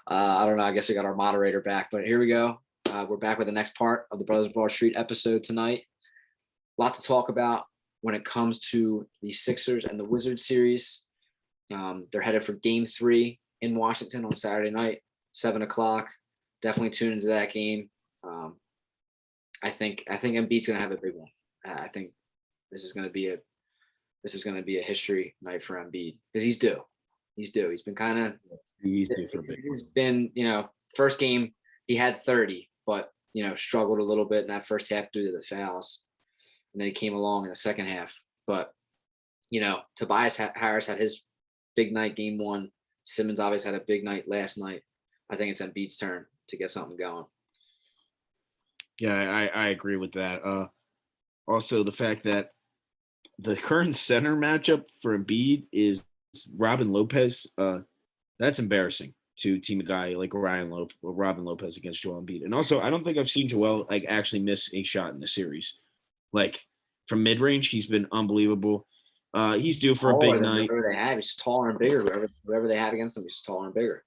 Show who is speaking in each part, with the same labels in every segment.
Speaker 1: I don't know. I guess we got our moderator back, but here we go. We're back with the next part of the Brothers Bar Street episode tonight. A lot to talk about when it comes to the Sixers and the Wizards series. They're headed for Game 3 in Washington on Saturday night, 7:00. Definitely tune into that game. I think Embiid's gonna have a big one. I think this is gonna be a history night for Embiid because he's due. He's due. He's been kind of
Speaker 2: He's due for a big
Speaker 1: he's been, first game he had 30, but struggled a little bit in that first half due to the fouls. And then he came along in the second half. But Tobias Harris had his big night game 1. Simmons obviously had a big night last night. I think it's Embiid's turn to get something going.
Speaker 2: Yeah, I agree with that. Also, the fact that the current center matchup for Embiid is Robin Lopez. That's embarrassing to team a guy like Robin Lopez against Joel Embiid. And also, I don't think I've seen Joel actually miss a shot in the series. From mid range, he's been unbelievable. He's due for a big night.
Speaker 1: Whoever they have, he's just taller and bigger. Whoever they have against him, he's just taller and bigger.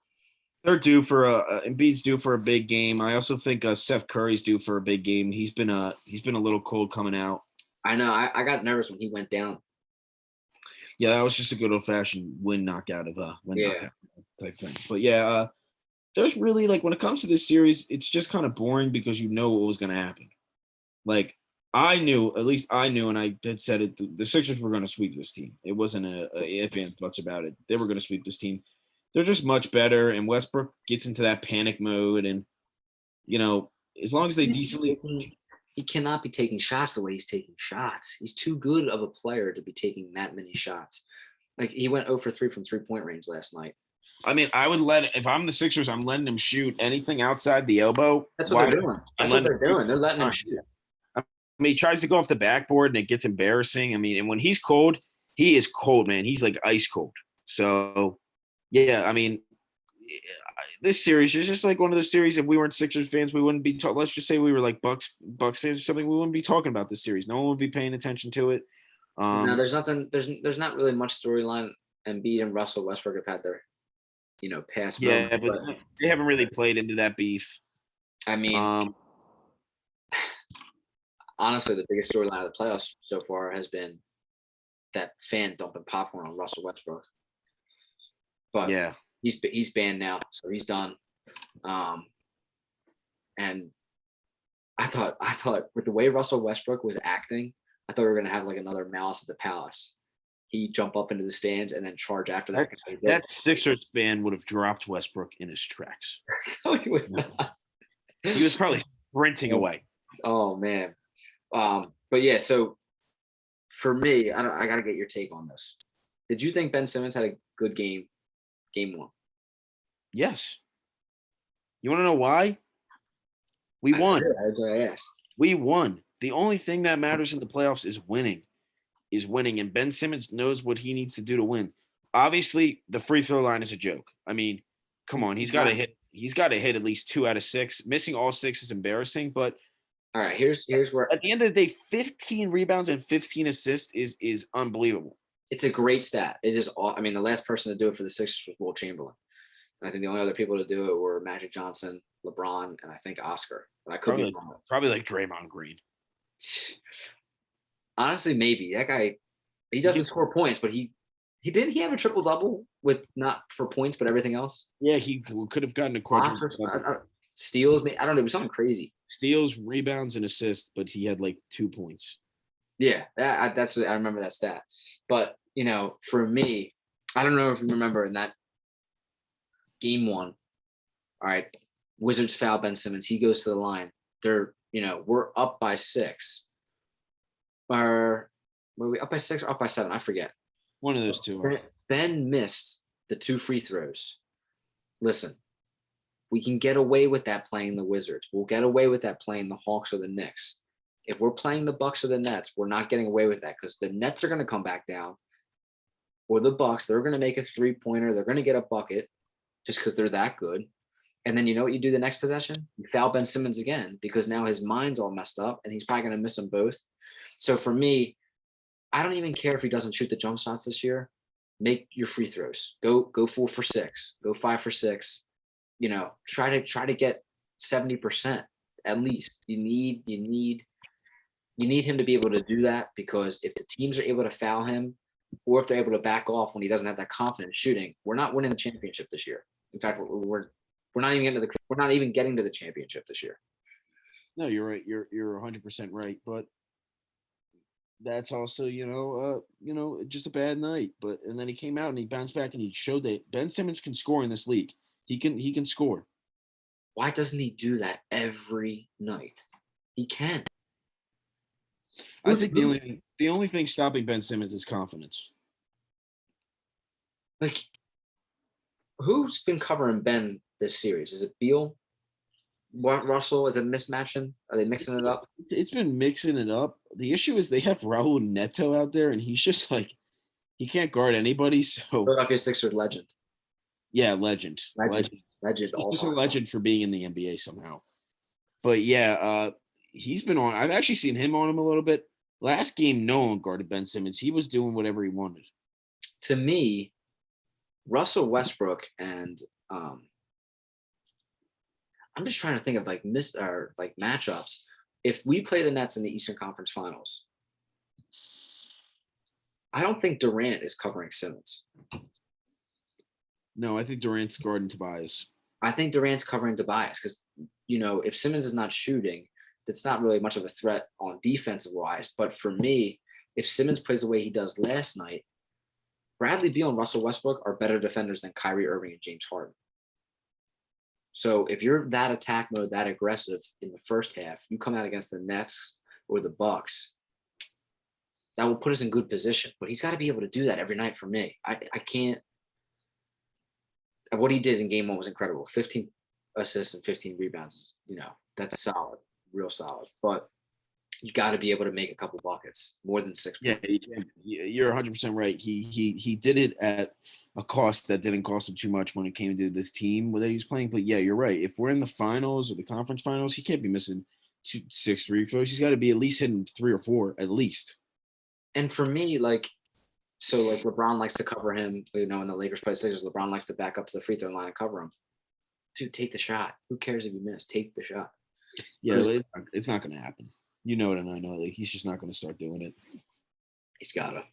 Speaker 2: They're due for Embiid's due for a big game. I also think Seth Curry's due for a big game. He's been a little cold coming out.
Speaker 1: I know. I got nervous when he went down.
Speaker 2: Yeah, that was just a good old fashioned knockout type thing. But yeah, there's really when it comes to this series, it's just kind of boring because what was going to happen. I knew, and I had said it. The Sixers were going to sweep this team. It wasn't a if and buts about it. They were going to sweep this team. They're just much better, and Westbrook gets into that panic mode, and as long as they decently.
Speaker 1: He cannot be taking shots the way he's taking shots. He's too good of a player to be taking that many shots. He went 0 for 3 from 3-point range last night.
Speaker 2: I mean, I would if I'm the Sixers, I'm letting him shoot anything outside the elbow.
Speaker 1: That's what they're doing. They're letting him shoot.
Speaker 2: I mean, he tries to go off the backboard, and it gets embarrassing. I mean, and when he's cold, he is cold, man. He's ice cold. So, yeah, I mean, this series is just one of those series. If we weren't Sixers fans, we wouldn't be. Let's just say we were Bucks fans or something. We wouldn't be talking about this series. No one would be paying attention to it.
Speaker 1: No, there's nothing. There's not really much storyline. Embiid and Russell Westbrook have had their, past.
Speaker 2: Yeah, but they haven't really played into that beef.
Speaker 1: I mean, honestly, the biggest storyline of the playoffs so far has been that fan dumping popcorn on Russell Westbrook. But
Speaker 2: yeah.
Speaker 1: He's banned now, so he's done. And I thought with the way Russell Westbrook was acting, I thought we were gonna have another Malice at the Palace. He jump up into the stands and then charge after that.
Speaker 2: That Sixers fan would have dropped Westbrook in his tracks.
Speaker 1: No, he would not.
Speaker 2: He was probably sprinting away.
Speaker 1: Oh man. But yeah, so for me, I gotta get your take on this. Did you think Ben Simmons had a good game? Game 1.
Speaker 2: Yes. You want to know why? We won. We won. The only thing that matters in the playoffs is winning. And Ben Simmons knows what he needs to do to win. Obviously, the free throw line is a joke. I mean, come on. He's got to hit. He's got to hit at least 2 out of 6. Missing all 6 is embarrassing. But
Speaker 1: all right, here's where
Speaker 2: at the end of the day, 15 rebounds and 15 assists is unbelievable.
Speaker 1: It's a great stat. It is. I mean, the last person to do it for the Sixers was Will Chamberlain. And I think the only other people to do it were Magic Johnson, LeBron, and I think Oscar. But I could be wrong.
Speaker 2: Probably Draymond Green.
Speaker 1: Honestly, maybe that guy. He doesn't score points, but he have a triple double with not for points, but everything else.
Speaker 2: Yeah, he could have gotten a quadruple.
Speaker 1: Steals. I don't know. It was something crazy.
Speaker 2: Steals, rebounds, and assists, but he had 2 points.
Speaker 1: Yeah, that's I remember that stat. But for me, I don't know if you remember in that game 1. All right, Wizards foul Ben Simmons. He goes to the line. We're up by 6. Or were we up by 6 or up by 7? I forget.
Speaker 2: One of those two.
Speaker 1: Ben missed the 2 free throws. Listen, we can get away with that playing the Wizards. We'll get away with that playing the Hawks or the Knicks. If we're playing the Bucks or the Nets, we're not getting away with that because the Nets are going to come back down. Or the Bucks, they're going to make a 3-pointer. They're going to get a bucket just because they're that good. And then you know what you do the next possession? You foul Ben Simmons again because now his mind's all messed up and he's probably going to miss them both. So for me, I don't even care if he doesn't shoot the jump shots this year. make your free throws. Go 4 for 6. Go 5 for 6. Try to get 70% at least. You need him to be able to do that, because if the teams are able to foul him, or if they're able to back off when he doesn't have that confidence shooting, we're not winning the championship this year. In fact, we're not even getting to the championship this year.
Speaker 2: No, you're right. You're 100% right. But that's also, just a bad night. But and then he came out and he bounced back and he showed that Ben Simmons can score in this league. He can score.
Speaker 1: Why doesn't he do that every night? He can.
Speaker 2: I think the only thing stopping Ben Simmons is confidence.
Speaker 1: Like, who's been covering Ben this series? Is it Beal? Russell? Is it mismatching? Are they mixing it up?
Speaker 2: It's been mixing it up. The issue is they have Raul Neto out there, and he's just like he can't guard anybody. So
Speaker 1: Philadelphia Sixers legend.
Speaker 2: Yeah, legend.
Speaker 1: Legend.
Speaker 2: He's just a legend for being in the NBA somehow. But yeah, he's been on. I've actually seen him on him a little bit. Last game, no one guarded Ben Simmons. He was doing whatever he wanted.
Speaker 1: To me, Russell Westbrook and I'm just trying to think of matchups. If we play the Nets in the Eastern Conference Finals, I don't think Durant is covering Simmons.
Speaker 2: No, I think Durant's guarding Tobias.
Speaker 1: I think Durant's covering Tobias because, if Simmons is not shooting, that's not really much of a threat on defensive wise. But for me, if Simmons plays the way he does last night, Bradley Beal and Russell Westbrook are better defenders than Kyrie Irving and James Harden. So if you're that attack mode, that aggressive in the first half, you come out against the Nets or the Bucks, that will put us in good position. But he's got to be able to do that every night for me. I can't. What he did in game 1 was incredible. 15 assists and 15 rebounds. That's solid, real solid. But you got to be able to make a couple buckets, more than 6.
Speaker 2: Yeah, you're 100% right. He did it at a cost that didn't cost him too much when it came to this team that he was playing. But yeah, you're right. If we're in the finals or the conference finals, he can't be missing 6 free throws. He's got to be at least hitting 3 or 4 at least.
Speaker 1: And for me, LeBron likes to cover him, in the Lakers play Sixers, LeBron likes to back up to the free throw line and cover him. Dude, take the shot. Who cares if you miss? Take the shot.
Speaker 2: Yeah, it's not going to happen. You know it, and I know it. Like, he's just not going to start doing it.
Speaker 1: He's got to.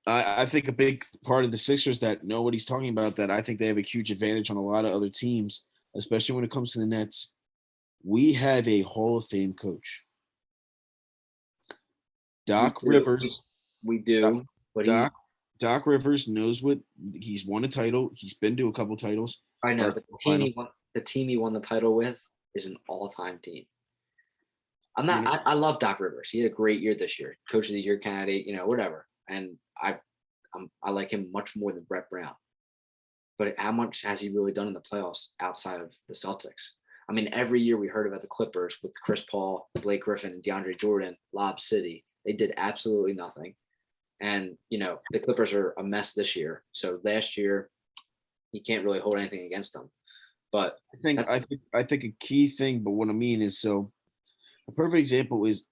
Speaker 2: I think a big part of the Sixers that nobody's talking about, that I think they have a huge advantage on a lot of other teams, especially when it comes to the Nets. We have a Hall of Fame coach. Doc Rivers.
Speaker 1: We do.
Speaker 2: Doc Rivers knows what he's won a title. He's been to a couple titles.
Speaker 1: I know, but the team he won the title with is an all-time team. I love Doc Rivers. He had a great year this year, Coach of the Year candidate, whatever. And I like him much more than Brett Brown. But how much has he really done in the playoffs outside of the Celtics? I mean, every year we heard about the Clippers with Chris Paul, Blake Griffin, and DeAndre Jordan, Lob City. They did absolutely nothing. And, the Clippers are a mess this year. So last year, you can't really hold anything against them. But
Speaker 2: I think a key thing, but what I mean is, so a perfect example is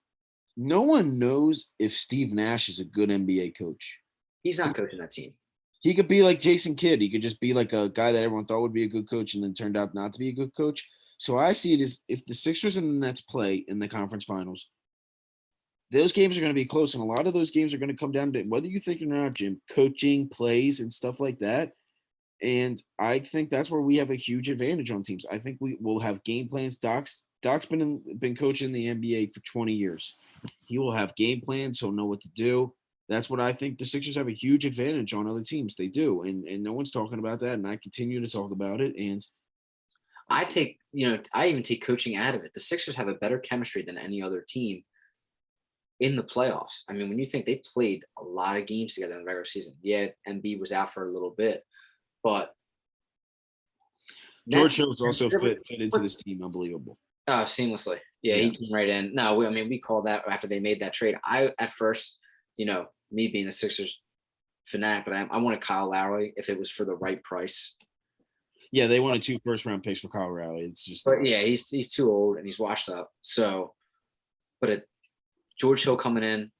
Speaker 2: no one knows if Steve Nash is a good NBA coach.
Speaker 1: He's not coaching that team.
Speaker 2: He could be like Jason Kidd. He could just be like a guy that everyone thought would be a good coach and then turned out not to be a good coach. So I see it as, if the Sixers and the Nets play in the conference finals, those games are going to be close. And a lot of those games are going to come down to, whether you think or not, Jim, coaching, plays, and stuff like that. And I think that's where we have a huge advantage on teams. I think we will have game plans. Doc's been coaching the NBA for 20 years. He will have game plans. He'll know what to do. That's what I think the Sixers have a huge advantage on other teams. They do. And no one's talking about that. And I continue to talk about it. And
Speaker 1: I even take coaching out of it. The Sixers have a better chemistry than any other team in the playoffs. I mean, when you think they played a lot of games together in the regular season, yeah, Embiid was out for a little bit, but
Speaker 2: George Hill's also fit into this team. Unbelievable.
Speaker 1: Seamlessly. Yeah, he came right in. No, we called that after they made that trade. At first, me being the Sixers fanatic, but I wanted Kyle Lowry if it was for the right price.
Speaker 2: Yeah, they wanted 2 first-round picks for Kyle Lowry. It's just,
Speaker 1: but yeah, he's too old and he's washed up. So, but George Hill coming in,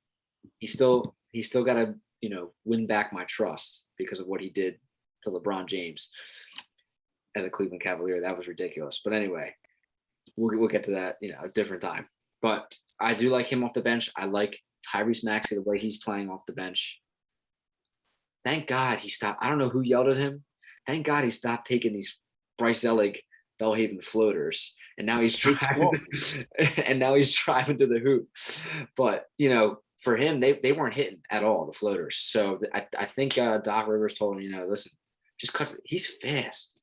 Speaker 1: he's still got to win back my trust because of what he did to LeBron James as a Cleveland Cavalier. That was ridiculous. But anyway, we'll get to that, a different time. But I do like him off the bench. I like Tyrese Maxey, the way he's playing off the bench. Thank God he stopped. I don't know who yelled at him. Thank God he stopped taking these Bryce Zelig Bellhaven floaters. And now he's driving to the hoop. But, for him, they weren't hitting at all, the floaters. So I think Doc Rivers told him, listen, just cut. He's fast.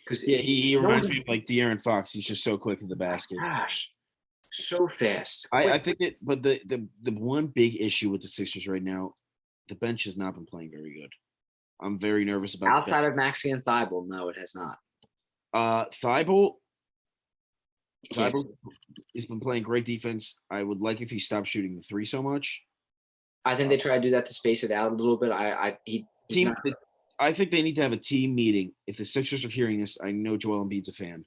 Speaker 2: He reminds me of like De'Aaron Fox. He's just so quick to the basket.
Speaker 1: Gosh, so fast.
Speaker 2: I think it, but the one big issue with the Sixers right now, the bench has not been playing very good. I'm very nervous about
Speaker 1: outside of Maxey and Thibault. No, it has not.
Speaker 2: Thibault has been playing great defense. I would like if he stopped shooting the three so much.
Speaker 1: I think they try to do that to space it out a little bit. I
Speaker 2: think they need to have a team meeting. If the Sixers are hearing this, I know Joel Embiid's a fan.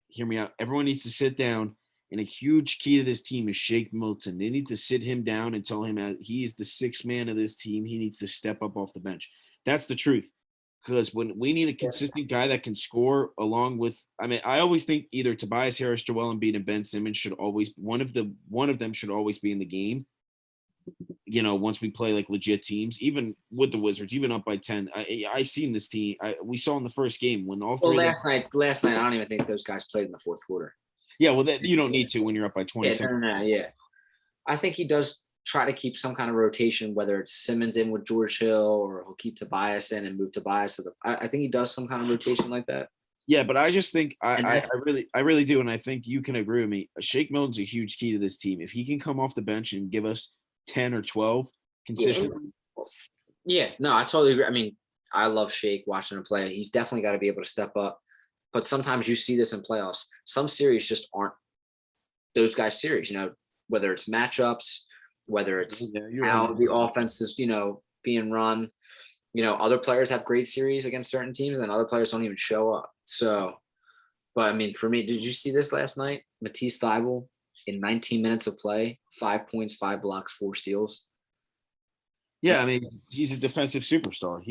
Speaker 2: Hear me out. Everyone needs to sit down, and a huge key to this team is Shake Milton. They need to sit him down and tell him that he is the sixth man of this team. He needs to step up off the bench. That's the truth. Because when we need a consistent guy that can score along with, I always think either Tobias Harris, Joel Embiid, and Ben Simmons should always, one of them should always be in the game. Once we play like legit teams, even with the Wizards, even up by 10, I seen this team. We saw in the first game when all three.
Speaker 1: Last night, I don't even think those guys played in the fourth quarter.
Speaker 2: Yeah, well, you don't need to when you're up by 20.
Speaker 1: Yeah. I think he does try to keep some kind of rotation, whether it's Simmons in with George Hill or he'll keep Tobias in and move Tobias to I think he does some kind of rotation like that.
Speaker 2: Yeah, but I just think I really do, and I think you can agree with me. Shake Milton's a huge key to this team. If he can come off the bench and give us 10 or 12 consistently.
Speaker 1: Yeah, no, I totally agree. I love Shake, watching him play. He's definitely got to be able to step up. But sometimes you see this in playoffs. Some series just aren't those guys' series, whether it's matchups, whether it's how the offense is, being run. Other players have great series against certain teams, and other players don't even show up. So, but for me, did you see this last night? Matisse Thybulle in 19 minutes of play, 5 points, 5 blocks, 4 steals.
Speaker 2: Yeah, he's a defensive superstar.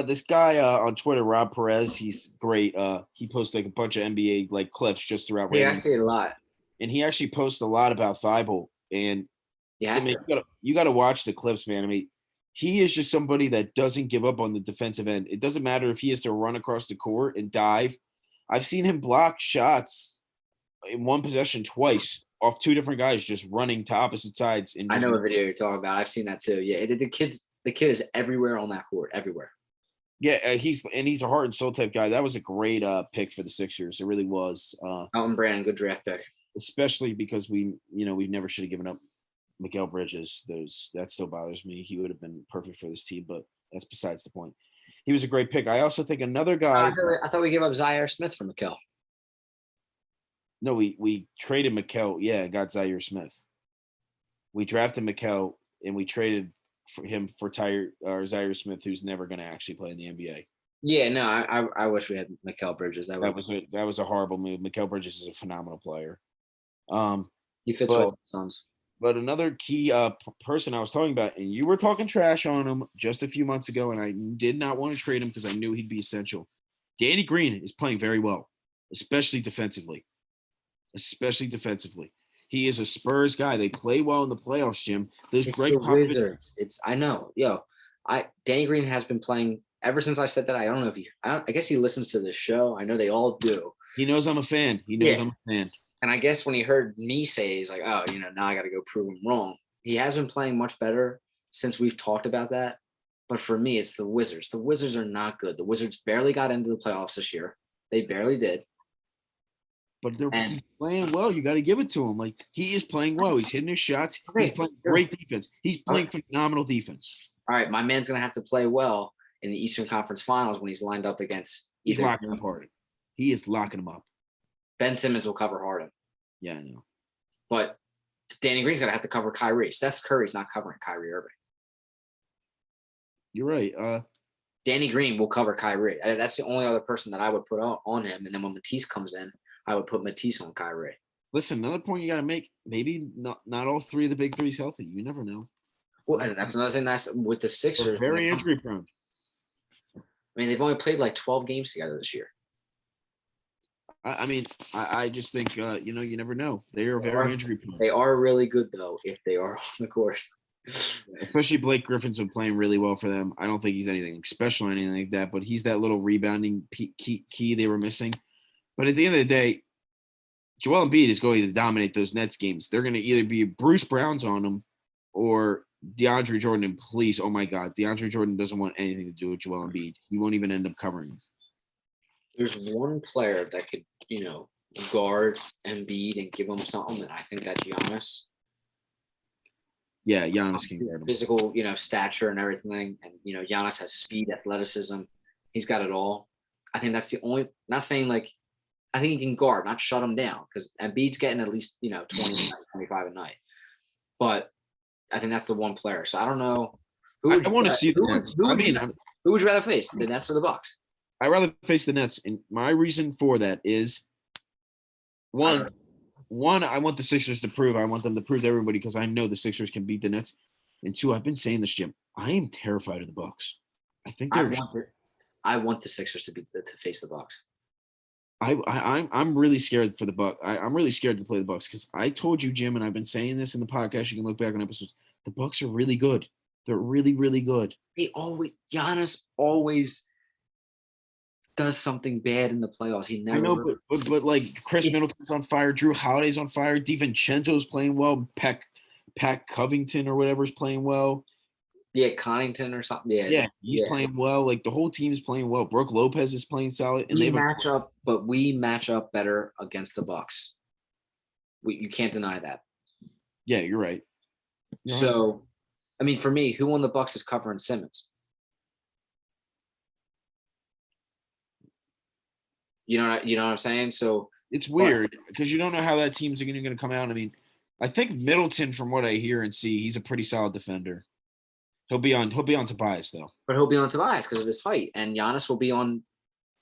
Speaker 2: This guy on Twitter, Rob Perez, he's great. He posts like a bunch of NBA like clips just throughout.
Speaker 1: Yeah, I see it a lot.
Speaker 2: And he actually posts a lot about Thybulle. And you got to watch the clips, man. He is just somebody that doesn't give up on the defensive end. It doesn't matter if he has to run across the court and dive. I've seen him block shots in one possession twice off 2 different guys just running to opposite sides. And
Speaker 1: I know what video you're talking about. I've seen that too. Yeah, the kid is everywhere on that court, everywhere.
Speaker 2: Yeah, he's a heart and soul type guy. That was a great pick for the Sixers. It really was.
Speaker 1: Elton Brand, good draft pick.
Speaker 2: Especially because we never should have given up Mikal Bridges. That still bothers me. He would have been perfect for this team, but that's besides the point. He was a great pick. I also think another guy.
Speaker 1: I thought we gave up Zaire Smith for Mikal.
Speaker 2: No, we traded Mikal. Yeah, got Zaire Smith. We drafted Mikal and we traded for him for Zaire Smith, who's never going to actually play in the NBA.
Speaker 1: Yeah, no, I wish we had Mikal Bridges. That
Speaker 2: was a horrible move. Mikal Bridges is a phenomenal player.
Speaker 1: He fits well with the Suns.
Speaker 2: But another key person I was talking about, and you were talking trash on him just a few months ago, and I did not want to trade him because I knew he'd be essential. Danny Green is playing very well, especially defensively. He is a Spurs guy. They play well in the playoffs, Jim. There's Greg Popovich.
Speaker 1: I know. Danny Green has been playing ever since I said that. I don't know if I guess he listens to this show. I know they all do.
Speaker 2: He knows I'm a fan. I'm a fan.
Speaker 1: And I guess when he heard me say, he's like, oh, now I got to go prove him wrong. He has been playing much better since we've talked about that. But for me, it's the Wizards. The Wizards are not good. The Wizards barely got into the playoffs this year. They barely did.
Speaker 2: But he's playing well. You got to give it to him. Like, he is playing well. He's hitting his shots. He's playing great defense. He's playing phenomenal defense.
Speaker 1: All right, my man's going to have to play well in the Eastern Conference Finals when he's lined up against
Speaker 2: either. He's locking up Harden. He is locking him up.
Speaker 1: Ben Simmons will cover Harden.
Speaker 2: Yeah, I know.
Speaker 1: But Danny Green's going to have to cover Kyrie. Steph Curry's not covering Kyrie Irving.
Speaker 2: You're right.
Speaker 1: Danny Green will cover Kyrie. That's the only other person that I would put on him. And then when Matisse comes in, I would put Matisse on Kyrie.
Speaker 2: Listen, another point you got to make, maybe not all 3 of the big 3's healthy. You never know.
Speaker 1: Well, and that's another thing that's with the
Speaker 2: They're
Speaker 1: Sixers.
Speaker 2: very injury prone.
Speaker 1: I mean, they've only played like 12 games together this year.
Speaker 2: I just think you never know. They are very injury prone.
Speaker 1: They are really good though if they are on the court.
Speaker 2: Especially Blake Griffin's been playing really well for them. I don't think he's anything special or anything like that, but he's that little rebounding key they were missing. But at the end of the day, Joel Embiid is going to dominate those Nets games. They're going to either be Bruce Browns on them or DeAndre Jordan. And please, oh my God, DeAndre Jordan doesn't want anything to do with Joel Embiid. He won't even end up covering him.
Speaker 1: There's one player that could, guard Embiid and give him something, and I think that's Giannis.
Speaker 2: Yeah, Giannis can guard him.
Speaker 1: Physical, stature and everything. And, Giannis has speed, athleticism. He's got it all. I think that's the only – not saying like – I think he can guard, not shut him down because Embiid's getting at least, 20, 25 a night. But I think that's the one player. So I don't know.
Speaker 2: I want to see the Nets.
Speaker 1: Who would you rather face, the Nets or the Bucks?
Speaker 2: I'd rather face the Nets. And my reason for that is, one, I want the Sixers to prove. I want them to prove to everybody because I know the Sixers can beat the Nets. And two, I've been saying this, Jim. I am terrified of the Bucks. I think
Speaker 1: I want the Sixers to face the Bucks.
Speaker 2: I'm really scared for the Bucks. I'm really scared to play the Bucks because I told you, Jim, and I've been saying this in the podcast. You can look back on episodes. The Bucks are really good. They're really, really good.
Speaker 1: Giannis always does something bad in the playoffs. He never.
Speaker 2: I know, but like Chris Middleton's on fire. Drew Holiday's on fire. DiVincenzo's playing well. Pat Covington or whatever is playing well.
Speaker 1: Yeah, Connington or something.
Speaker 2: Yeah, he's playing well. Like the whole team is playing well. Brooke Lopez is playing solid, and
Speaker 1: we match up better against the Bucks. You can't deny that.
Speaker 2: Yeah, you're right.
Speaker 1: So, I mean, for me, who on the Bucks is covering Simmons? You know what I'm saying? So
Speaker 2: it's weird because you don't know how that team's going to come out. I mean, I think Middleton, from what I hear and see, he's a pretty solid defender. He'll be on Tobias though.
Speaker 1: But he'll be on Tobias because of his height, and Giannis will be on.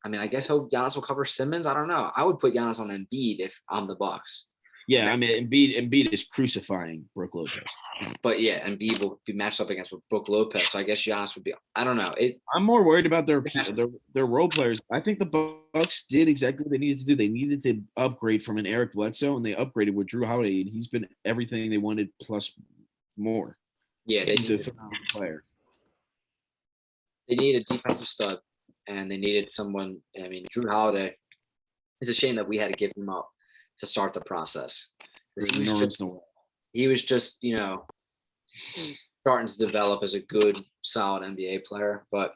Speaker 1: I mean, I guess Giannis will cover Simmons. I don't know. I would put Giannis on Embiid if I'm the Bucks.
Speaker 2: Yeah, I mean, Embiid is crucifying Brooke Lopez.
Speaker 1: But yeah, Embiid will be matched up against Brooke Lopez, so I guess Giannis would be. I don't know.
Speaker 2: I'm more worried about their role players. I think the Bucks did exactly what they needed to do. They needed to upgrade from an Eric Bledsoe, and they upgraded with Drew Holiday, and he's been everything they wanted plus more.
Speaker 1: Yeah,
Speaker 2: he's a phenomenal player.
Speaker 1: They need a defensive stud, and they needed someone. I mean, Drew Holiday. It's a shame that we had to give him up to start the process. He was just, starting to develop as a good, solid NBA player. But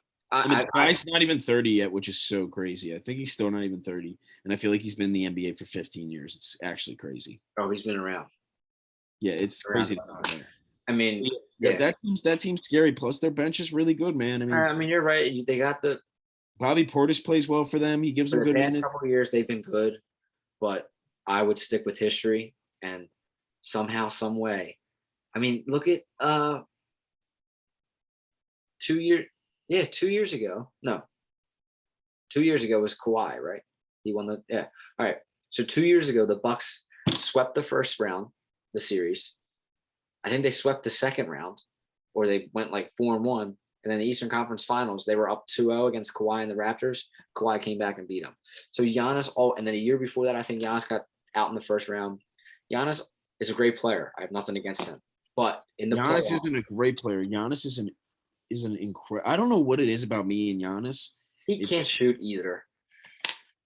Speaker 2: Bryce not even 30 yet, which is so crazy. I think he's still not even 30, and I feel like he's been in the NBA for 15 years. It's actually crazy.
Speaker 1: Oh, he's been around.
Speaker 2: Yeah, it's crazy.
Speaker 1: I mean,
Speaker 2: that seems scary. Plus, their bench is really good, man.
Speaker 1: I mean, you're right. They got the
Speaker 2: Bobby Portis plays well for them. He gives them good minutes.
Speaker 1: The past couple of years, they've been good, but I would stick with history and somehow, some way. I mean, look at 2 years. Yeah, 2 years ago. No, 2 years ago was Kawhi, right? He won the All right. So 2 years ago, the Bucks swept the first round, the series. I think they swept the second round, or they went like 4-1. And then the Eastern Conference Finals, they were up 2-0 against Kawhi and the Raptors. Kawhi came back and beat them. So Giannis, and then a year before that, I think Giannis got out in the first round. Giannis is a great player. I have nothing against him. But in the
Speaker 2: Giannis isn't a great player. Giannis is an incredible. I don't know what it is about me and Giannis.
Speaker 1: He can't shoot either.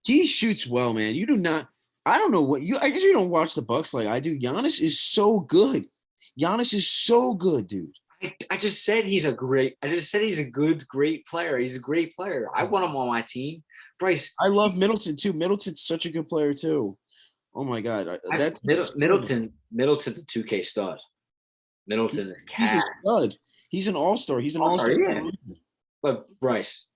Speaker 2: He shoots well, man. You do not. I don't know what you. I guess you don't watch the Bucks like I do. Giannis is so good. Giannis is so good, dude.
Speaker 1: I just said he's a great. I just said he's a good, great player. He's a great player. I want him on my team. Bryce.
Speaker 2: I love Middleton too. Middleton's such a good player too. Oh my God.
Speaker 1: Middleton's a 2K stud. Middleton is
Speaker 2: he's a stud. He's an all-star. He's an all-star.
Speaker 1: Yeah. But Bryce,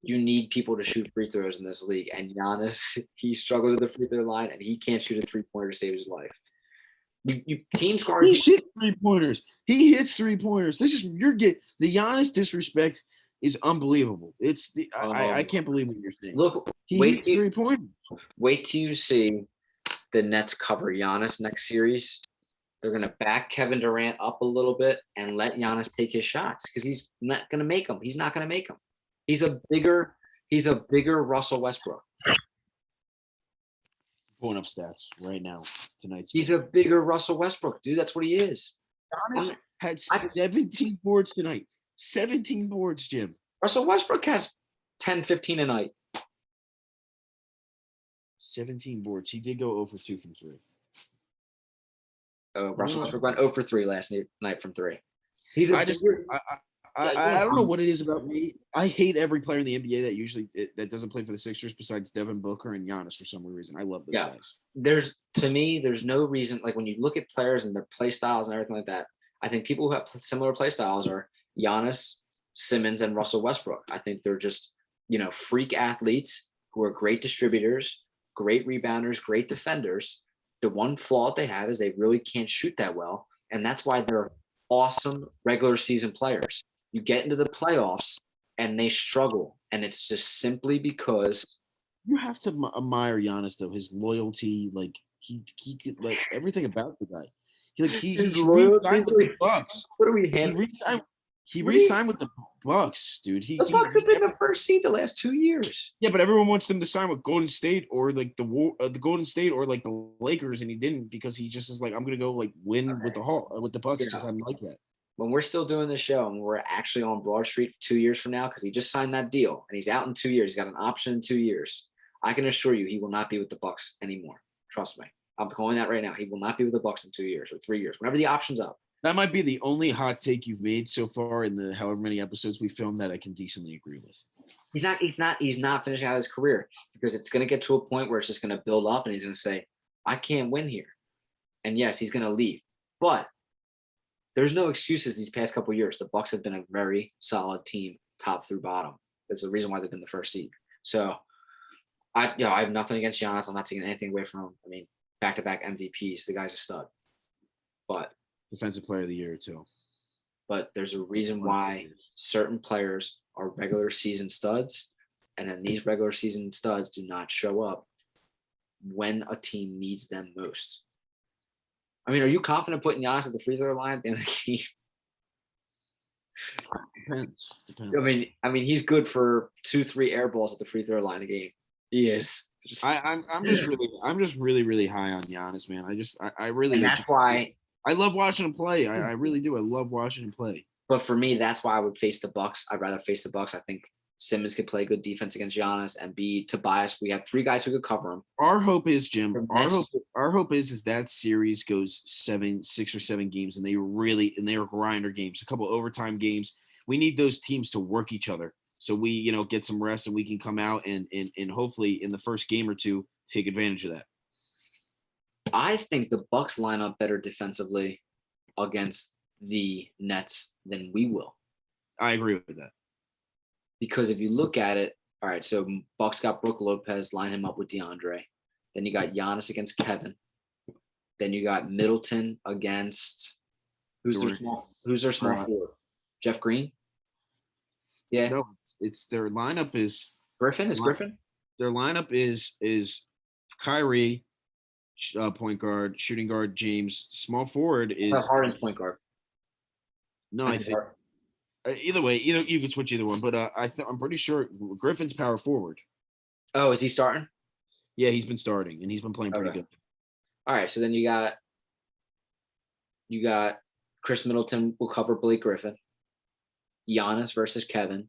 Speaker 1: you need people to shoot free throws in this league. And Giannis, he struggles at the free throw line, and he can't shoot a three-pointer to save his life. Teams guard.
Speaker 2: He hits three-pointers. He hits three-pointers. The Giannis disrespect is unbelievable. I can't believe what you're saying.
Speaker 1: Look,
Speaker 2: he hits three-pointers.
Speaker 1: Wait till you see the Nets cover Giannis next series. They're going to back Kevin Durant up a little bit and let Giannis take his shots because he's not going to make them. He's not going to make them. He's a bigger Russell Westbrook.
Speaker 2: Pulling up stats right now tonight.
Speaker 1: He's a bigger Russell Westbrook, dude. That's what he is.
Speaker 2: Giannis had 17 boards tonight. 17 boards, Jim.
Speaker 1: Russell Westbrook has 10, 15 a night.
Speaker 2: 17 boards. He did go 0 for 2 from 3.
Speaker 1: Oh, Russell Westbrook went 0 for 3 last night from 3. He's
Speaker 2: I don't know what it is about me. I hate every player in the NBA that doesn't play for the Sixers besides Devin Booker and Giannis for some reason. I love those guys.
Speaker 1: There's no reason, like when you look at players and their play styles and everything like that, I think people who have similar play styles are Giannis, Simmons, and Russell Westbrook. I think they're just, freak athletes who are great distributors, great rebounders, great defenders. The one flaw that they have is they really can't shoot that well. And that's why they're awesome regular season players. You get into the playoffs and they struggle. And it's just simply because
Speaker 2: you have to admire Giannis though. His loyalty, like he could, like everything about the guy. His loyalty. What are we handling? He re-signed with the Bucks, dude. The
Speaker 1: Bucks have been the first seed the last 2 years.
Speaker 2: Yeah, but everyone wants them to sign with Golden State or like the Golden State or like the Lakers, and he didn't because he just is like, I'm gonna go like win with the Bucks. Just I'm like that.
Speaker 1: When we're still doing this show and we're actually on Broad Street 2 years from now, because he just signed that deal and he's out in 2 years. He's got an option in 2 years. I can assure you he will not be with the Bucks anymore. Trust me. I'm calling that right now. He will not be with the Bucks in 2 years or 3 years. Whenever the option's up.
Speaker 2: That might be the only hot take you've made so far in the however many episodes we filmed that I can decently agree with.
Speaker 1: He's not finishing out his career because it's going to get to a point where it's just going to build up and he's going to say, I can't win here. And yes, he's going to leave. But there's no excuses these past couple of years. The Bucks have been a very solid team, top through bottom. That's the reason why they've been the first seed. So I have nothing against Giannis. I'm not taking anything away from him. I mean, back-to-back MVPs. The guy's a stud. But
Speaker 2: Defensive Player of the Year too.
Speaker 1: But there's a reason why certain players are regular season studs, and then these regular season studs do not show up when a team needs them most. I mean, are you confident putting Giannis at the free throw line at the end of the game?
Speaker 2: Depends.
Speaker 1: I mean, he's good for 2-3 air balls at the free throw line a game. He is.
Speaker 2: I'm just really high on Giannis, man. I really.
Speaker 1: And that's why
Speaker 2: I love watching him play. I really do. I love watching him play.
Speaker 1: But for me, that's why I would face the Bucks. I'd rather face the Bucks. I think Simmons could play good defense against Giannis and be Tobias. We have 3 guys who could cover him.
Speaker 2: Our hope is, Jim. Our hope is that series goes 6 or 7 games, and they are grinder games, a couple overtime games. We need those teams to work each other, so we get some rest and we can come out and hopefully in the first game or two take advantage of that.
Speaker 1: I think the Bucks line up better defensively against the Nets than we will.
Speaker 2: I agree with that.
Speaker 1: Because if you look at it, all right, so Bucks got Brook Lopez, line him up with DeAndre. Then you got Giannis against Kevin. Then you got Middleton against who's their small forward? Jeff Green? Yeah.
Speaker 2: No, it's their lineup is
Speaker 1: Griffin. Is Griffin?
Speaker 2: Their lineup is Kyrie, point guard, shooting guard James, small forward is
Speaker 1: Harden's point guard.
Speaker 2: No, I think either way, you could switch either one, but I'm pretty sure Griffin's power forward.
Speaker 1: Oh, is he starting?
Speaker 2: Yeah, he's been starting and he's been playing pretty good.
Speaker 1: All right, so then you got Chris Middleton will cover Blake Griffin, Giannis versus Kevin,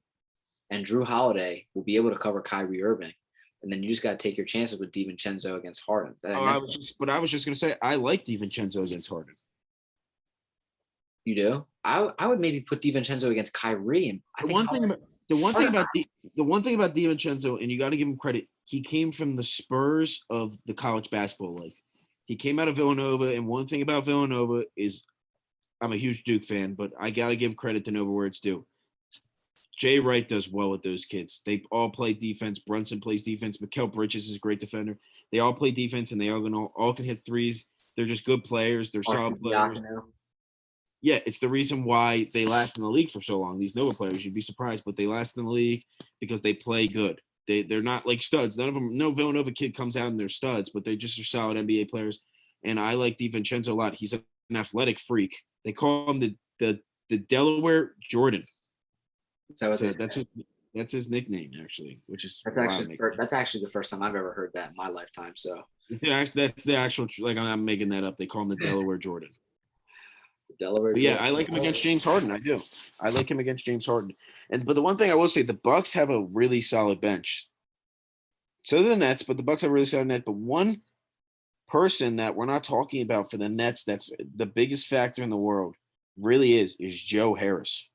Speaker 1: and Drew Holiday will be able to cover Kyrie Irving. And then you just got to take your chances with DiVincenzo against Harden.
Speaker 2: I was just going to say, I like DiVincenzo against Harden.
Speaker 1: You do? I would maybe put DiVincenzo against Kyrie. And
Speaker 2: the one thing about DiVincenzo, and you got to give him credit, he came from the Spurs of the college basketball life. He came out of Villanova, and one thing about Villanova is, I'm a huge Duke fan, but I got to give credit to Nova where it's due. Jay Wright does well with those kids. They all play defense. Brunson plays defense. Mikal Bridges is a great defender. They all play defense, and they all can hit threes. They're just good players. They're solid players. Yeah, it's the reason why they last in the league for so long. These Nova players, you'd be surprised, but they last in the league because they play good. They're not like studs. None of them, no Villanova kid comes out and they're studs, but they just are solid NBA players. And I like DiVincenzo a lot. He's a athletic freak. They call him the Delaware Jordan.
Speaker 1: So
Speaker 2: that's his nickname actually, which is
Speaker 1: that's actually the first time I've ever heard that in my lifetime. So
Speaker 2: that's the actual, like, I'm not making that up. They call him the Delaware Jordan.
Speaker 1: Delaware.
Speaker 2: But yeah, I like him against James Harden. I do. I like him against James Harden. But the one thing I will say, the Bucks have a really solid bench. So do the Nets, but the Bucks have a really solid net. But one person that we're not talking about for the Nets that's the biggest factor in the world really is Joe Harris.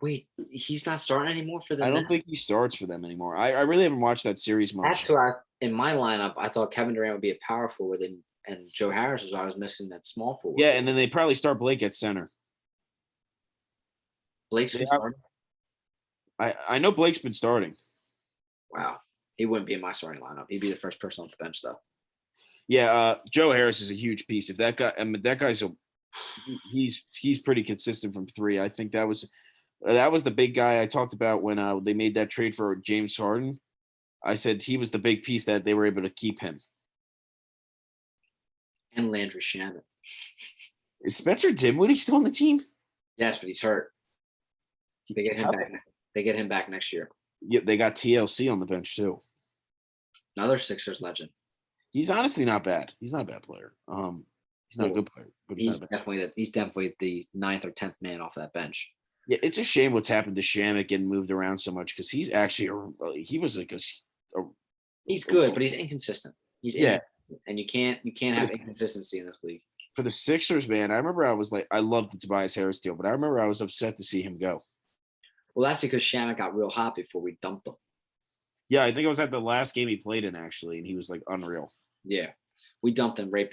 Speaker 1: Wait, he's not starting anymore for the
Speaker 2: I don't
Speaker 1: Nets?
Speaker 2: think he starts for them anymore. I really haven't watched that series much.
Speaker 1: That's why in my lineup, I thought Kevin Durant would be a power forward, and Joe Harris is why I was missing that small forward.
Speaker 2: Yeah, and then they probably start Blake at center.
Speaker 1: Blake's been starting?
Speaker 2: I know Blake's been starting.
Speaker 1: Wow. He wouldn't be in my starting lineup. He'd be the first person off the bench, though.
Speaker 2: Yeah, Joe Harris is a huge piece. If that guy, I mean, that guy's he's pretty consistent from three. I think that was the big guy I talked about when they made that trade for James Harden. I said he was the big piece that they were able to keep him.
Speaker 1: And Landry Shamet.
Speaker 2: Is Spencer Dinwiddie still on the team?
Speaker 1: Yes, but he's hurt. They get him back. They get him back next year.
Speaker 2: Yeah, they got TLC on the bench too.
Speaker 1: Another Sixers legend.
Speaker 2: He's honestly not bad. He's not a bad player. He's not a good player, but he's
Speaker 1: definitely the 9th or 10th man off that bench.
Speaker 2: Yeah, it's a shame what's happened to Shamet getting moved around so much because he's actually he was like
Speaker 1: he's good, but he's inconsistent. He's inconsistent, and you can't have inconsistency in this league.
Speaker 2: For the Sixers, man, I remember I loved the Tobias Harris deal, but I remember I was upset to see him go.
Speaker 1: Well, that's because Shamet got real hot before we dumped him.
Speaker 2: Yeah, I think it was at the last game he played in actually, and he was like unreal.
Speaker 1: Yeah, we dumped him right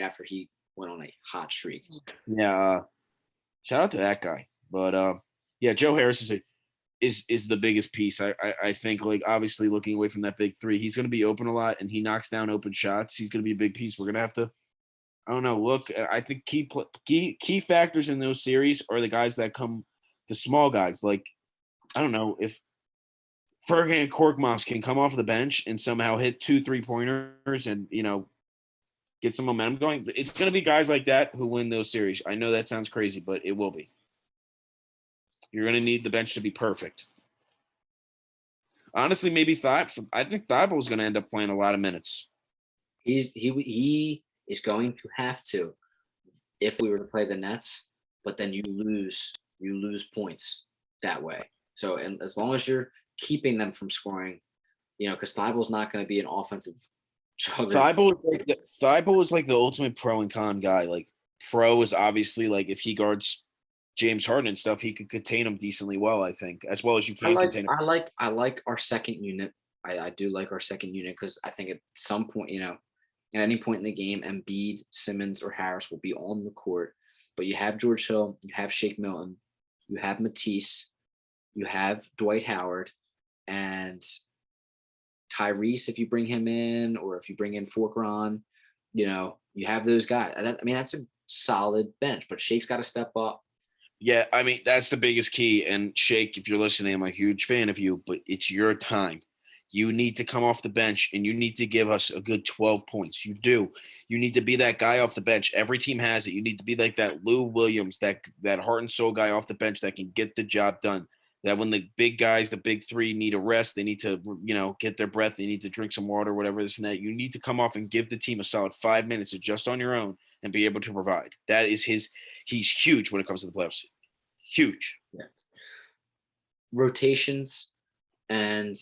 Speaker 1: after he went on a hot streak.
Speaker 2: Yeah, shout out to that guy. But yeah, Joe Harris is the biggest piece. I think, like, obviously looking away from that big three, he's going to be open a lot, and he knocks down open shots. He's going to be a big piece. We're going to have to, I don't know. Look, I think key factors in those series are the guys that come, the small guys. Like, I don't know if Fergie and Korkmaz can come off the bench and somehow hit 2 3-pointers and, get some momentum going. It's going to be guys like that who win those series. I know that sounds crazy, but it will be. You're going to need the bench to be perfect. Honestly, maybe I think Thibault is going to end up playing a lot of minutes.
Speaker 1: He is going to have to if we were to play the Nets, but then you lose points that way. So, and as long as you're keeping them from scoring, because Thibault's not going to be an offensive
Speaker 2: juggernaut. Thibault is like the ultimate pro and con guy. Like, pro is obviously like if he guards James Harden and stuff, he could contain him decently well, I think, as well as you can contain him.
Speaker 1: I like our second unit. I do like our second unit because I think at some point, at any point in the game, Embiid, Simmons, or Harris will be on the court. But you have George Hill, you have Shake Milton, you have Matisse, you have Dwight Howard, and Tyrese if you bring him in, or if you bring in Forkron, you have those guys. That's a solid bench, but Shake's got to step up.
Speaker 2: Yeah, that's the biggest key. And Shake, if you're listening, I'm a huge fan of you, but it's your time. You need to come off the bench and you need to give us a good 12 points. You do. You need to be that guy off the bench. Every team has it. You need to be like that Lou Williams, that heart and soul guy off the bench that can get the job done. That when the big guys, the big three need a rest, they need to, get their breath. They need to drink some water, whatever, this and that. You need to come off and give the team a solid 5 minutes just on your own and be able to provide. That is he's huge when it comes to the playoffs. Huge.
Speaker 1: Yeah. Rotations and,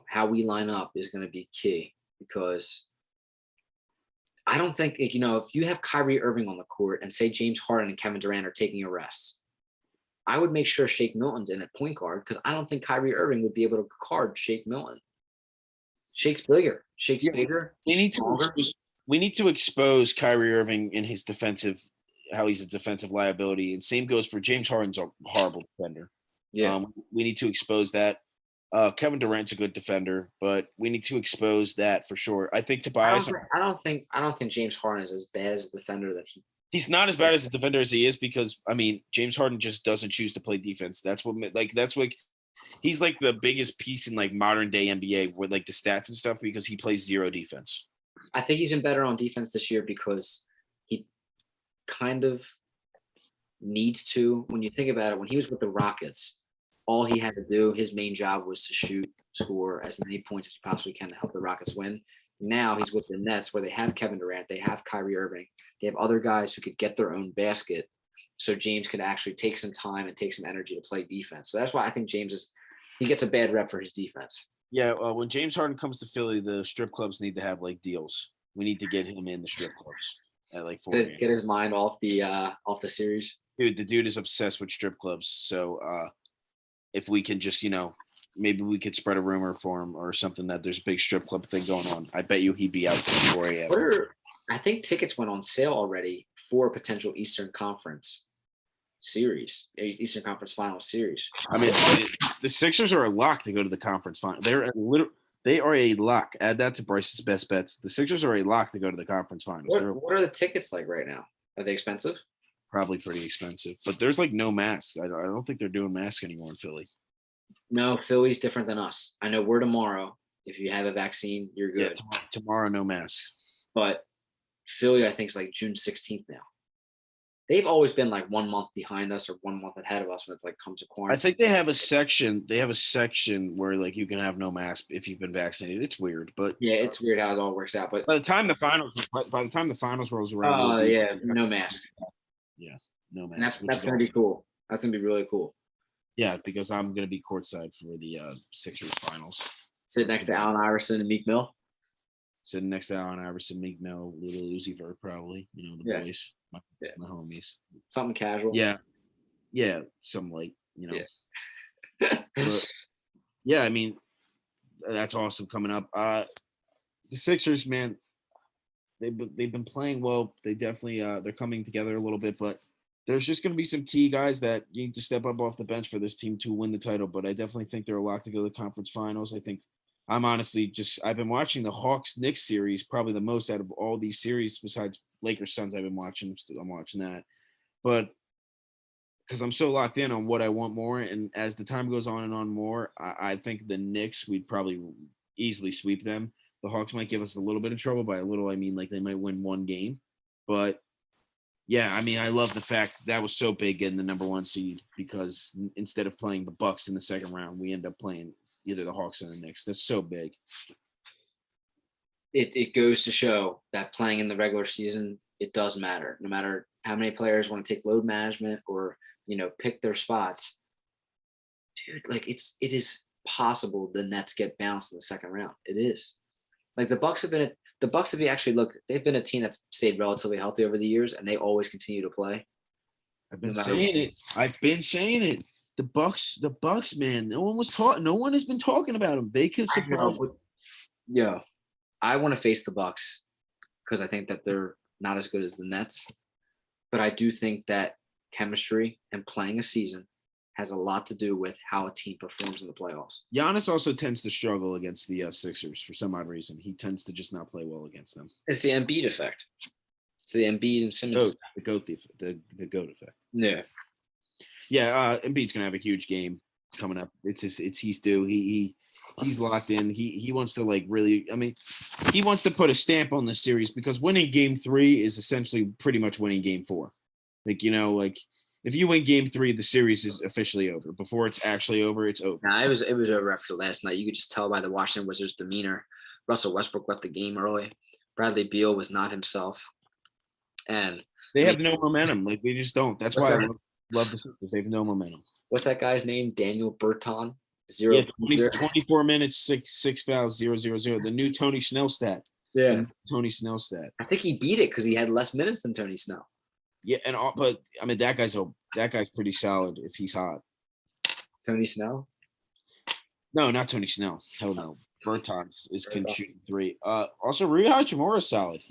Speaker 1: how we line up is going to be key because I don't think, if you have Kyrie Irving on the court and say James Harden and Kevin Durant are taking a rest, I would make sure Shake Milton's in at point guard because I don't think Kyrie Irving would be able to guard Shake Milton. Shake's bigger. Bigger.
Speaker 2: We need to expose Kyrie Irving in his how he's a defensive liability. And same goes for James Harden's a horrible defender.
Speaker 1: Yeah.
Speaker 2: We need to expose that. Kevin Durant's a good defender, but we need to expose that for sure. I think Tobias.
Speaker 1: I don't think James Harden is as bad as a defender that
Speaker 2: he's not as bad as a defender as he is because James Harden just doesn't choose to play defense. That's what he's like the biggest piece in like modern day NBA with like the stats and stuff because he plays zero defense.
Speaker 1: I think he's been better on defense this year because he kind of needs to. When you think about it, when he was with the Rockets, all he had to do, his main job was to shoot, score as many points as you possibly can to help the Rockets win. Now he's with the Nets where they have Kevin Durant, they have Kyrie Irving, they have other guys who could get their own basket. So James could actually take some time and take some energy to play defense. So that's why I think he gets a bad rep for his defense.
Speaker 2: Yeah, when James Harden comes to Philly, the strip clubs need to have like deals. We need to get him in the strip clubs at like 4
Speaker 1: Get his mind off the series.
Speaker 2: Dude, the dude is obsessed with strip clubs. So if we can just, maybe we could spread a rumor for him or something that there's a big strip club thing going on. I bet you he'd be out there 4 a.m.
Speaker 1: I think tickets went on sale already for a potential Eastern Conference Final series.
Speaker 2: I mean, the Sixers are a lock to go to the conference final. They are a lock. Add that to Bryce's best bets. The Sixers are a lock to go to the conference finals.
Speaker 1: What are the tickets like right now? Are they expensive?
Speaker 2: Probably pretty expensive, but there's like no masks. I don't think they're doing masks anymore in Philly.
Speaker 1: No, Philly's different than us. I know we're tomorrow. If you have a vaccine, you're good.
Speaker 2: Yeah, tomorrow, no masks.
Speaker 1: But Philly, I think, is like June 16th now. They've always been like 1 month behind us or 1 month ahead of us when it's like comes to quarantine.
Speaker 2: I think they have a section. They have a section where like you can have no mask if you've been vaccinated. It's weird, but
Speaker 1: yeah, it's weird how it all works out. But
Speaker 2: by the time the finals rolls around,
Speaker 1: yeah, no mask.
Speaker 2: Yeah, no mask.
Speaker 1: And that's gonna be cool. That's gonna be really cool.
Speaker 2: Yeah, because I'm gonna be courtside for the Sixers finals.
Speaker 1: Sit next to Allen Iverson and Meek Mill.
Speaker 2: Sitting next to Allen Iverson, Meek Mill, Little Uzi Vert, probably. The boys, my homies.
Speaker 1: Something casual.
Speaker 2: Yeah, some like
Speaker 1: Yeah.
Speaker 2: But, yeah, I mean, that's awesome coming up. The Sixers, man, they've been playing well. They definitely they're coming together a little bit, but there's just going to be some key guys that need to step up off the bench for this team to win the title. But I definitely think they're a lock to go to the conference finals. I think I've been watching the Hawks-Knicks series probably the most out of all these series besides Lakers-Suns. I'm watching that. But because I'm so locked in on what I want more, and as the time goes on and on more, I think the Knicks, we'd probably easily sweep them. The Hawks might give us a little bit of trouble. By a little, I mean like they might win one game. But yeah, I mean, I love the fact that was so big getting the number 1 seed because instead of playing the Bucks in the second round, we end up playing either the Hawks or the Knicks. That's so big.
Speaker 1: It goes to show that playing in the regular season, it does matter. No matter how many players want to take load management or pick their spots, dude. Like it is possible the Nets get bounced in the second round. It is. Like the Bucks have actually looked. They've been a team that's stayed relatively healthy over the years, and they always continue to play.
Speaker 2: I've been saying it. The Bucks, man. No one has been talking about them. They could surprise.
Speaker 1: Yeah, I want to face the Bucks because I think that they're not as good as the Nets, but I do think that chemistry and playing a season has a lot to do with how a team performs in the playoffs.
Speaker 2: Giannis also tends to struggle against the Sixers for some odd reason. He tends to just not play well against them.
Speaker 1: It's the Embiid effect. It's the Embiid and Simmons.
Speaker 2: The GOAT effect.
Speaker 1: Yeah.
Speaker 2: Yeah, Embiid's gonna have a huge game coming up. He's due. He's locked in. He wants to he wants to put a stamp on this series because winning game 3 is essentially pretty much winning game 4. If you win game 3, the series is officially over. Before it's actually over, it's over.
Speaker 1: Nah, it was over after last night. You could just tell by the Washington Wizards' demeanor. Russell Westbrook left the game early. Bradley Beal was not himself. And
Speaker 2: they have no momentum. Like we just don't. That's why I love the Sixers. They have no momentum.
Speaker 1: What's that guy's name? Daniel Berton.
Speaker 2: 24 minutes, six fouls, 0-0-0. The new Tony Snell stat.
Speaker 1: Yeah.
Speaker 2: Tony Snell stat.
Speaker 1: I think he beat it because he had less minutes than Tony Snell.
Speaker 2: Yeah, but I mean that guy's pretty solid if he's hot.
Speaker 1: Tony Snell?
Speaker 2: No, not Tony Snell. Hell no. Bertans can shoot 3. Also Rui Hachimura is solid.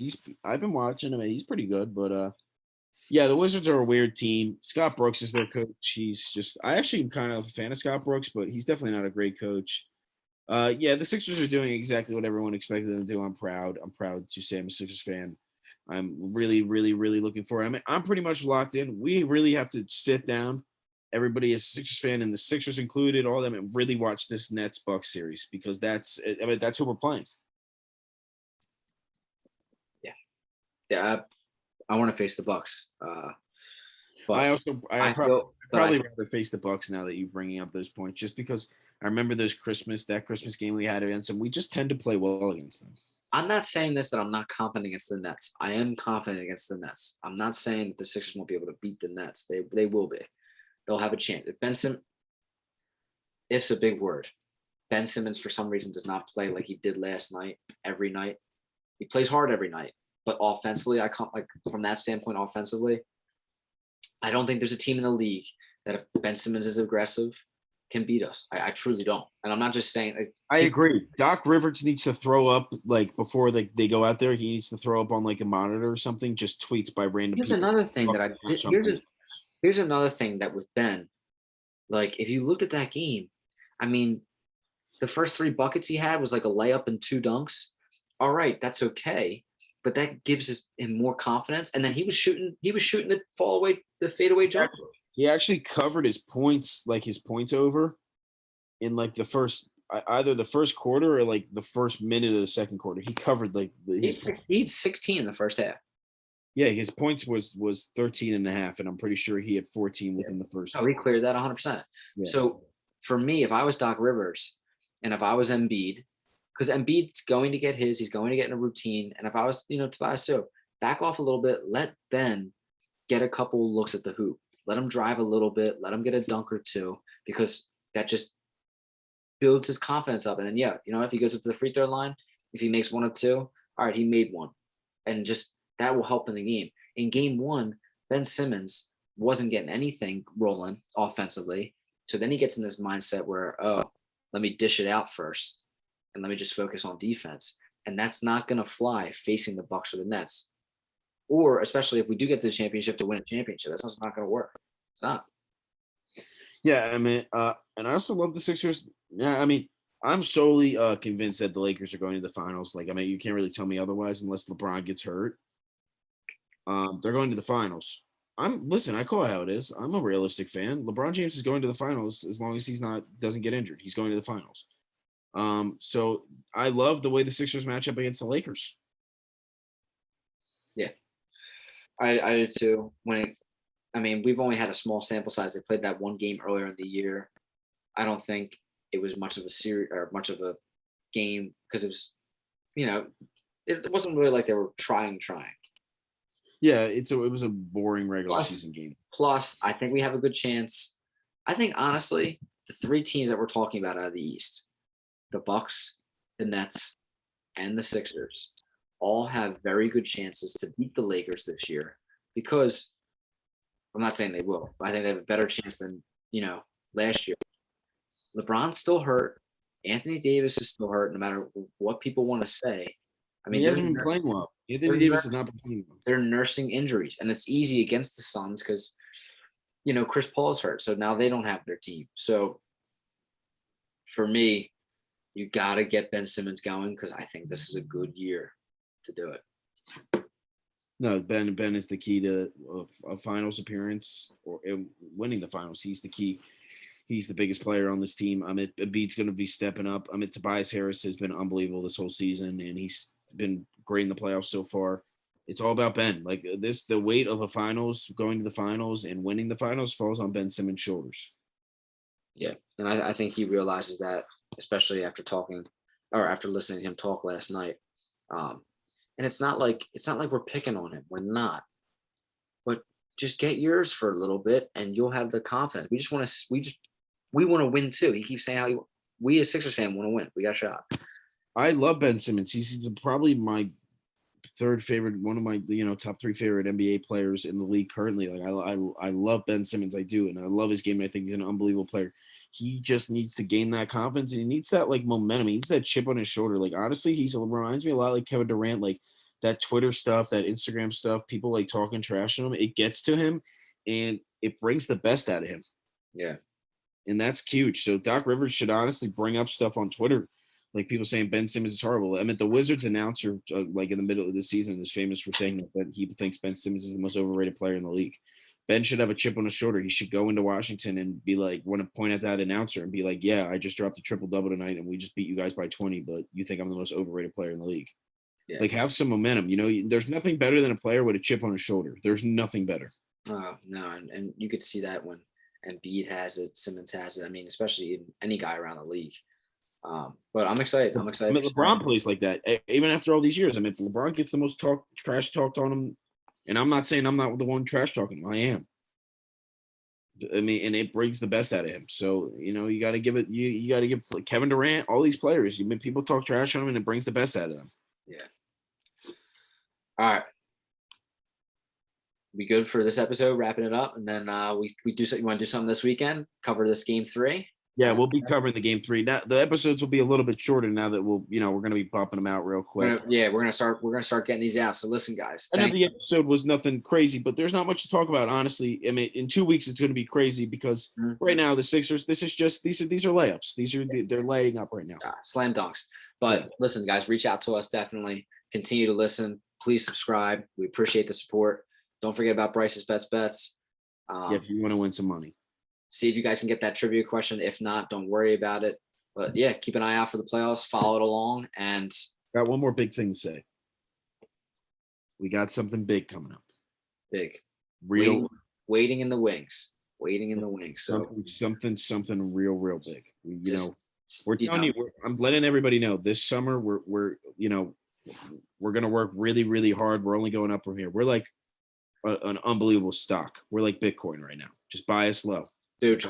Speaker 2: I've been watching him. He's pretty good, but yeah, the Wizards are a weird team. Scott Brooks is their coach. I actually am kind of a fan of Scott Brooks, but he's definitely not a great coach. Yeah, the Sixers are doing exactly what everyone expected them to do. I'm proud to say I'm a Sixers fan. I'm really, really, really looking forward. I mean, I'm pretty much locked in. We really have to sit down. Everybody is a Sixers fan, and the Sixers included, all of them, and really watch this Nets Bucks series because that's who we're playing.
Speaker 1: Yeah, I want to face the Bucks. But
Speaker 2: I
Speaker 1: feel, but I
Speaker 2: probably rather face the Bucks now that you're bringing up those points, just because I remember that Christmas game we had against them. We just tend to play well against them.
Speaker 1: I'm not saying this that I'm not confident against the Nets. I am confident against the Nets. I'm not saying that the Sixers won't be able to beat the Nets. They will be. They'll have a chance. If's a big word. Ben Simmons for some reason does not play like he did last night. Every night, he plays hard every night, but offensively, I can't like from that standpoint. Offensively, I don't think there's a team in the league that if Ben Simmons is aggressive can beat us. I truly don't. And I'm not just saying.
Speaker 2: I agree. Doc Rivers needs to throw up like before they go out there. He needs to throw up on like a monitor or something. Just tweets by random
Speaker 1: Here's
Speaker 2: people.
Speaker 1: another thing that I did. Here's another thing that with Ben, like if you looked at that game, I mean, the first 3 buckets he had was like a layup and 2 dunks. All right, that's okay, but that gives him more confidence. And then he was shooting the fadeaway jumper.
Speaker 2: He actually covered his points over in like the first either the first quarter or like the first minute of the second quarter. He covered like
Speaker 1: he had 16 in the first half.
Speaker 2: Yeah, his points was 13 and a half, and I'm pretty sure he had 14 within the first.
Speaker 1: Oh, he cleared that 100%. Yeah. So for me, if I was Doc Rivers and if I was Embiid, because Embiid's going to get he's going to get in a routine. And if I was, Tobias, so back off a little bit, let Ben get a couple looks at the hoop. Let him drive a little bit, let him get a dunk or 2, because that just builds his confidence up. And then, if he goes up to the free throw line, if he makes 1 or 2, all right, he made 1. And just that will help in the game. In game 1, Ben Simmons wasn't getting anything rolling offensively. So then he gets in this mindset where, let me dish it out first and let me just focus on defense. And that's not going to fly facing the Bucks or the Nets. Or especially if we do get to the championship to win a championship, that's not going to work. It's not.
Speaker 2: Yeah, I mean, and I also love the Sixers. Yeah, I mean, I'm solely convinced that the Lakers are going to the finals. Like, I mean, you can't really tell me otherwise unless LeBron gets hurt. They're going to the finals. I call it how it is. I'm a realistic fan. LeBron James is going to the finals as long as doesn't get injured. He's going to the finals. So I love the way the Sixers match up against the Lakers.
Speaker 1: Yeah, I do too. We've only had a small sample size. They played that one game earlier in the year. I don't think it was much of a series or much of a game because it was, it wasn't really like they were trying.
Speaker 2: Yeah, it was a boring regular season game.
Speaker 1: Plus, I think we have a good chance. I think honestly, the 3 teams that we're talking about out of the East, the Bucks, the Nets, and the Sixers, all have very good chances to beat the Lakers this year because I'm not saying they will, but I think they have a better chance than, last year. LeBron's still hurt. Anthony Davis is still hurt, no matter what people want to say.
Speaker 2: He hasn't been playing well. Anthony Davis has not been playing well.
Speaker 1: They're nursing injuries, and it's easy against the Suns because, Chris Paul's hurt, so now they don't have their team. So for me, you got to get Ben Simmons going because I think this is a good year to do it.
Speaker 2: No, Ben is the key to a finals appearance or winning the finals. He's the key. He's the biggest player on this team. Embiid's going to be stepping up. Tobias Harris has been unbelievable this whole season, and he's been great in the playoffs so far. It's all about Ben. Like the weight of a finals, going to the finals and winning the finals falls on Ben Simmons' shoulders.
Speaker 1: Yeah, and I think he realizes that, especially after listening to him talk last night. And it's not like we're picking on him. We're not. But just get yours for a little bit, and you'll have the confidence. We want to win too. He keeps saying how we as Sixers fan want to win. We got a shot.
Speaker 2: I love Ben Simmons. He's probably my third favorite, one of my top 3 favorite NBA players in the league currently. Like I love Ben Simmons. I do, and I love his game. I think he's an unbelievable player. He just needs to gain that confidence, and he needs that like momentum. He needs that chip on his shoulder. Like honestly, he reminds me a lot like Kevin Durant. Like that Twitter stuff, that Instagram stuff, people like talking trash on him. It gets to him, and it brings the best out of him.
Speaker 1: Yeah.
Speaker 2: And that's huge. So Doc Rivers should honestly bring up stuff on Twitter, like people saying Ben Simmons is horrible. The Wizards announcer, like in the middle of the season, is famous for saying that he thinks Ben Simmons is the most overrated player in the league. Ben should have a chip on his shoulder. He should go into Washington and be like, want to point at that announcer and be like, yeah, I just dropped a triple-double tonight and we just beat you guys by 20, but you think I'm the most overrated player in the league.
Speaker 1: Yeah.
Speaker 2: Like, have some momentum. There's nothing better than a player with a chip on his shoulder. There's nothing better.
Speaker 1: No, and you could see that when Embiid has it, Simmons has it. I mean, especially in any guy around the league. But I'm excited. I'm excited.
Speaker 2: I mean, LeBron plays like that, even after all these years. I mean, if LeBron gets the most trash talked on him, and I'm not saying I'm not the one trash talking him. I am. I mean, and it brings the best out of him. So, you got to give it. You got to give Kevin Durant, all these players. People talk trash on him, and it brings the best out of them.
Speaker 1: Yeah. All right. We good for this episode, wrapping it up, and then we do something. You want to do something this weekend? Cover this game 3.
Speaker 2: Yeah, we'll be covering the game 3. Now the episodes will be a little bit shorter now that we're going to be popping them out real quick.
Speaker 1: We're gonna start getting these out. So listen, guys.
Speaker 2: I know the episode was nothing crazy, but there's not much to talk about, honestly. I mean, in 2 weeks it's going to be crazy because right now the Sixers. This is just these are layups. They're laying up right now.
Speaker 1: Slam dunks. But listen, guys, reach out to us. Definitely continue to listen. Please subscribe. We appreciate the support. Don't forget about Bryce's bets.
Speaker 2: If you want to win some money.
Speaker 1: See if you guys can get that trivia question. If not, don't worry about it. But yeah, keep an eye out for the playoffs. Follow it along. And
Speaker 2: got one more big thing to say. We got something big coming up.
Speaker 1: Big.
Speaker 2: Real.
Speaker 1: Waiting in the wings. Waiting in the wings. So
Speaker 2: something real big. We're telling you. I'm letting everybody know this summer we're going to work really, really hard. We're only going up from here. We're like an unbelievable stock. We're like Bitcoin right now. Just buy us low.
Speaker 1: Dude,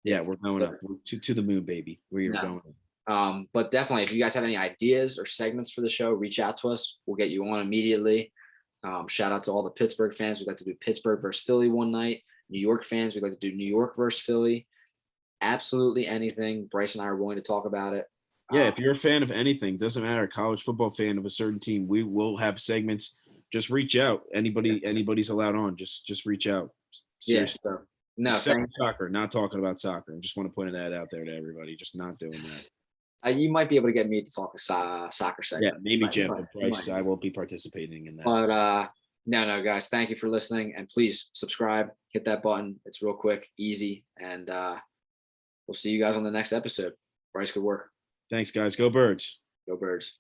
Speaker 2: yeah, we're going up. We're to the moon, baby. We're going up.
Speaker 1: But definitely, if you guys have any ideas or segments for the show, reach out to us. We'll get you on immediately. Shout out to all the Pittsburgh fans. We'd like to do Pittsburgh versus Philly one night. New York fans, we'd like to do New York versus Philly. Absolutely anything. Bryce and I are willing to talk about it.
Speaker 2: Yeah, if you're a fan of anything, doesn't matter, college football fan of a certain team, we will have segments. Just reach out. Anybody's allowed on. Just reach out. Seriously.
Speaker 1: Yeah. No,
Speaker 2: soccer. Not talking about soccer. I just want to point that out there to everybody. Just not doing that.
Speaker 1: You might be able to get me to talk a soccer segment.
Speaker 2: Yeah, maybe Jim, but Bryce, I won't be participating in that.
Speaker 1: But no, guys, thank you for listening, and please subscribe. Hit that button. It's real quick, easy, and we'll see you guys on the next episode. Bryce, good work.
Speaker 2: Thanks, guys. Go Birds.
Speaker 1: Go Birds.